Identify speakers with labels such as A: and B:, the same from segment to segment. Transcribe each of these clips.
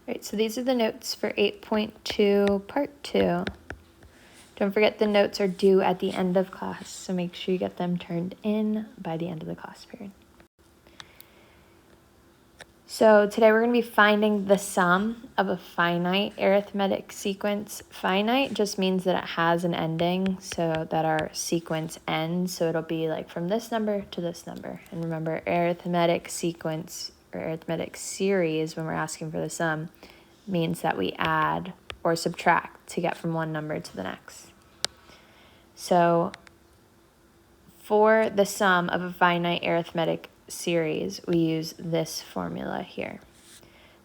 A: Right, so these are the notes for 8.2 part 2. Don't forget the notes are due at the end of class, so make sure you get them turned in by the end of the class period. So today we're going to be finding the sum of a finite arithmetic sequence. Finite just means that it has an ending, so that our sequence ends. So it'll be like from this number to this number. And remember, arithmetic sequence or arithmetic series, when we're asking for the sum, means that we add or subtract to get from one number to the next. So for the sum of a finite arithmetic series, we use this formula here.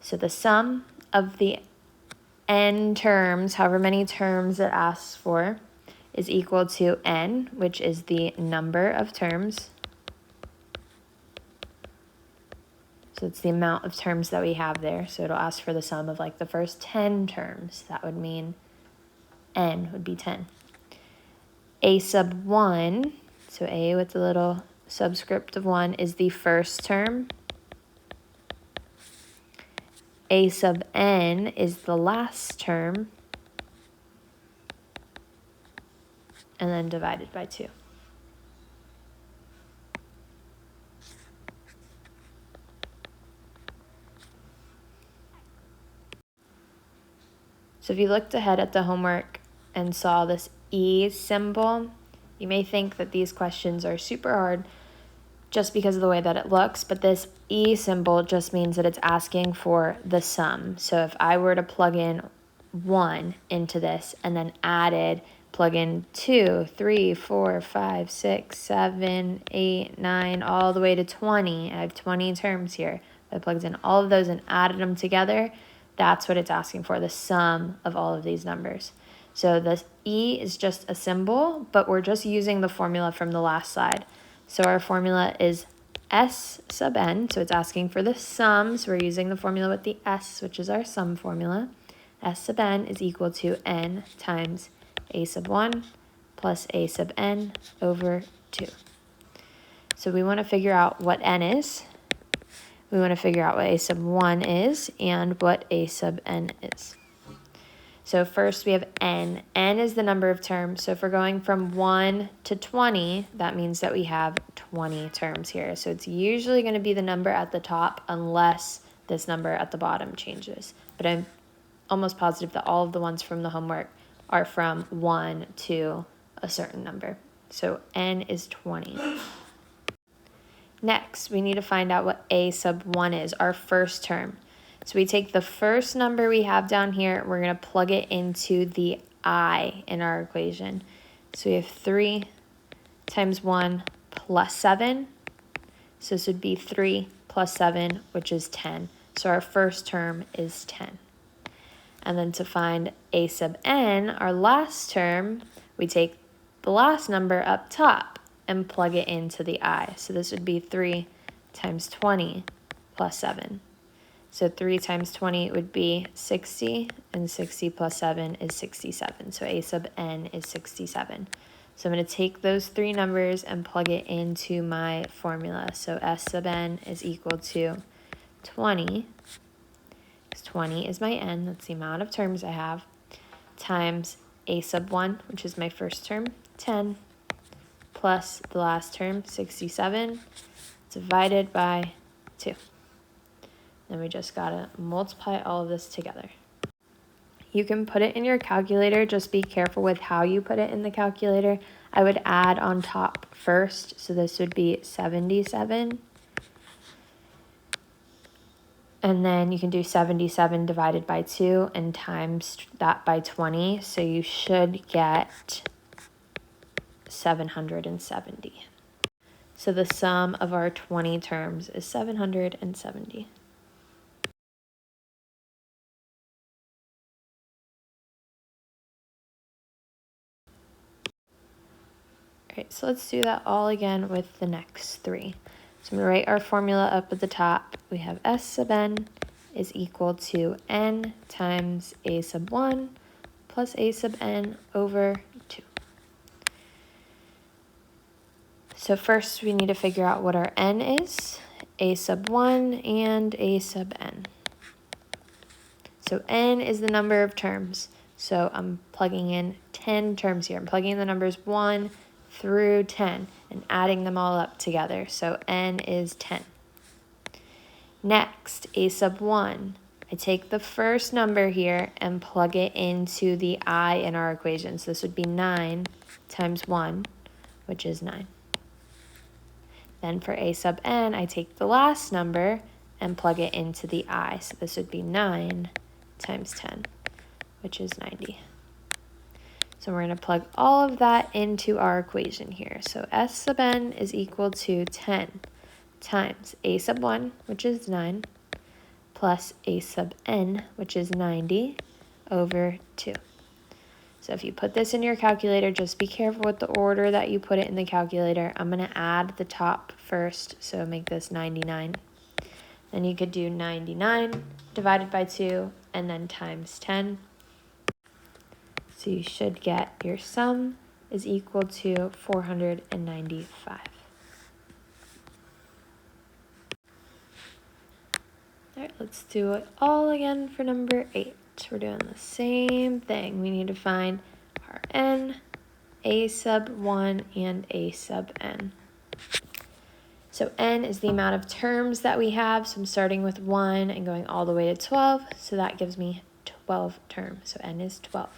A: So the sum of the n terms, however many terms it asks for, is equal to n, which is the number of terms. So it's the amount of terms that we have there. So it'll ask for the sum of like the first 10 terms. That would mean n would be 10. A sub 1, so A with the little subscript of 1 is the first term. A sub n is the last term. And then divided by 2. So if you looked ahead at the homework and saw this E symbol, you may think that these questions are super hard just because of the way that it looks, but this E symbol just means that it's asking for the sum. So if I were to plug in 1 into this and then plug in 2, 3, 4, 5, 6, 7, 8, 9, all the way to 20, I have 20 terms here. If I plugged in all of those and added them together, that's what it's asking for, the sum of all of these numbers. So the E is just a symbol, but we're just using the formula from the last slide. So our formula is S sub n, so it's asking for the sum, so we're using the formula with the S, which is our sum formula. S sub n is equal to n times a sub 1 plus a sub n over 2. So we want to figure out what n is. We want to figure out what a sub 1 is and what a sub n is. So first we have n. N is the number of terms. So if we're going from 1 to 20, that means that we have 20 terms here. So it's usually going to be the number at the top unless this number at the bottom changes. But I'm almost positive that all of the ones from the homework are from 1 to a certain number. So n is 20. Next, we need to find out what a sub 1 is, our first term. So we take the first number we have down here, we're going to plug it into the I in our equation. So we have 3 times 1 plus 7. So this would be 3 plus 7, which is 10. So our first term is 10. And then to find a sub n, our last term, we take the last number up top and plug it into the I. So this would be 3 times 20 plus 7. So 3 times 20 would be 60, and 60 plus 7 is 67. So a sub n is 67. So I'm going to take those three numbers and plug it into my formula. So S sub n is equal to 20, because 20 is my n, that's the amount of terms I have, times a sub 1, which is my first term, 10, plus the last term, 67, divided by 2. Then we just gotta multiply all of this together. You can put it in your calculator, just be careful with how you put it in the calculator. I would add on top first, so this would be 77. And then you can do 77 divided by 2 and times that by 20, so you should get 770. So the sum of our 20 terms is 770. All right, so let's do that all again with the next 3. So I'm going to write our formula up at the top. We have S sub n is equal to n times a sub 1 plus a sub n over 2. So first we need to figure out what our n is, a sub 1 and a sub n. So n is the number of terms. So I'm plugging in 10 terms here. I'm plugging in the numbers 1 through 10 and adding them all up together. So n is 10. Next, a sub 1. I take the first number here and plug it into the I in our equation. So this would be 9 times 1, which is 9. Then for a sub n, I take the last number and plug it into the I. So this would be 9 times 10, which is 90. So we're going to plug all of that into our equation here. So S sub n is equal to 10 times a sub 1, which is 9, plus a sub n, which is 90, over 2. So if you put this in your calculator, just be careful with the order that you put it in the calculator. I'm going to add the top first, so make this 99. Then you could do 99 divided by 2, and then times 10. So you should get your sum is equal to 495. All right, let's do it all again for number 8. We're doing the same thing. We need to find our n, a sub 1, and a sub n. So n is the amount of terms that we have. So I'm starting with 1 and going all the way to 12. So that gives me 12 terms. So n is 12.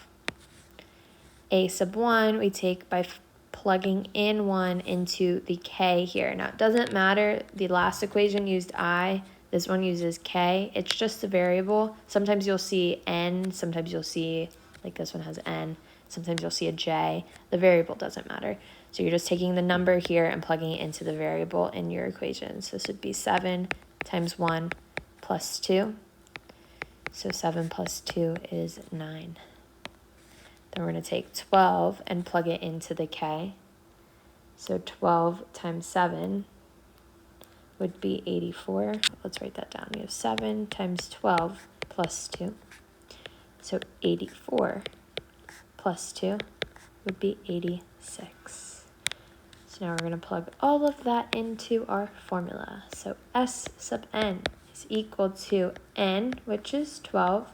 A: A sub 1 we take by plugging in 1 into the k here. Now it doesn't matter. The last equation used I. This one uses k. It's just a variable. Sometimes you'll see n. Sometimes you'll see, like this one has n. Sometimes you'll see a j. The variable doesn't matter. So you're just taking the number here and plugging it into the variable in your equation. So this would be 7 times 1 plus 2. So 7 plus 2 is 9. Then we're going to take 12 and plug it into the k. So 12 times 7 would be 84. Let's write that down. We have 7 times 12 plus 2. So 84 plus 2 would be 86. So now we're going to plug all of that into our formula. So S sub n is equal to n, which is 12,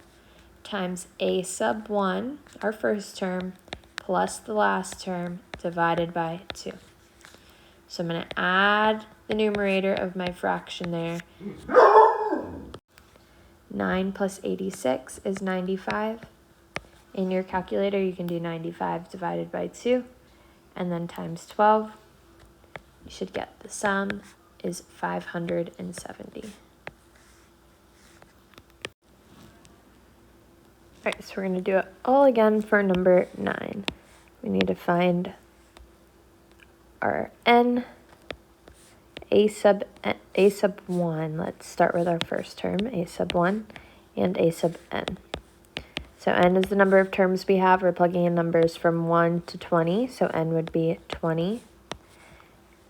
A: times a sub 1, our first term, plus the last term, divided by 2. So I'm going to add the numerator of my fraction there. 9 plus 86 is 95. In your calculator, you can do 95 divided by 2, and then times 12. You should get the sum is 570. All right, so we're going to do it all again for number 9. We need to find our n, a sub 1. Let's start with our first term, a sub 1, and a sub n. So n is the number of terms we have. We're plugging in numbers from 1 to 20, so n would be 20.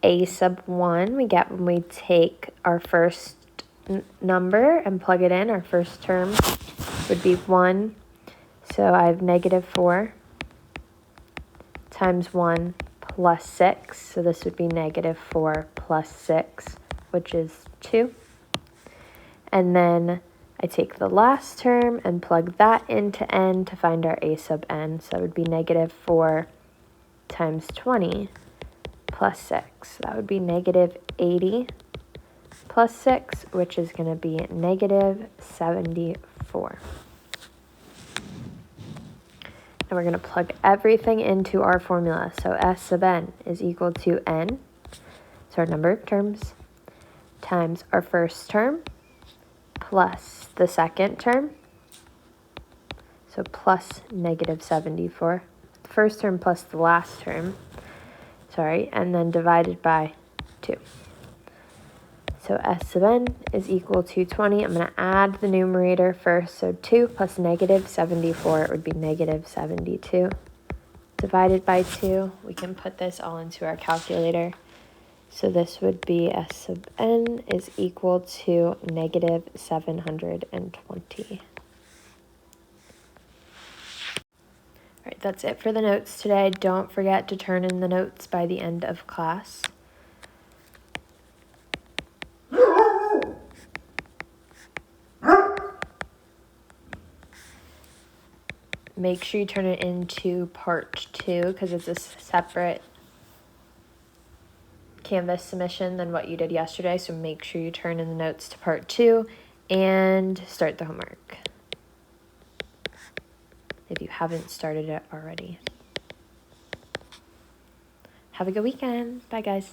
A: A sub 1 we get when we take our first number and plug it in. Our first term would be 1. So I have negative 4 times 1 plus 6. So this would be negative 4 plus 6, which is 2. And then I take the last term and plug that into n to find our a sub n. So that would be negative 4 times 20 plus 6. That would be negative 80 plus 6, which is going to be negative 74. And we're going to plug everything into our formula. So S sub n is equal to n, so our number of terms, times our first term, plus the second term, so plus negative 74. The first term plus the last term, and then divided by 2. So S sub n is equal to 20. I'm going to add the numerator first. So 2 plus negative 74, it would be negative 72. Divided by 2, we can put this all into our calculator. So this would be S sub n is equal to negative 720. All right, that's it for the notes today. Don't forget to turn in the notes by the end of class. make sure you turn it into part 2 because it's a separate Canvas submission than what you did yesterday. So make sure you turn in the notes to part 2 and start the homework if you haven't started it already. Have a good weekend. Bye, guys.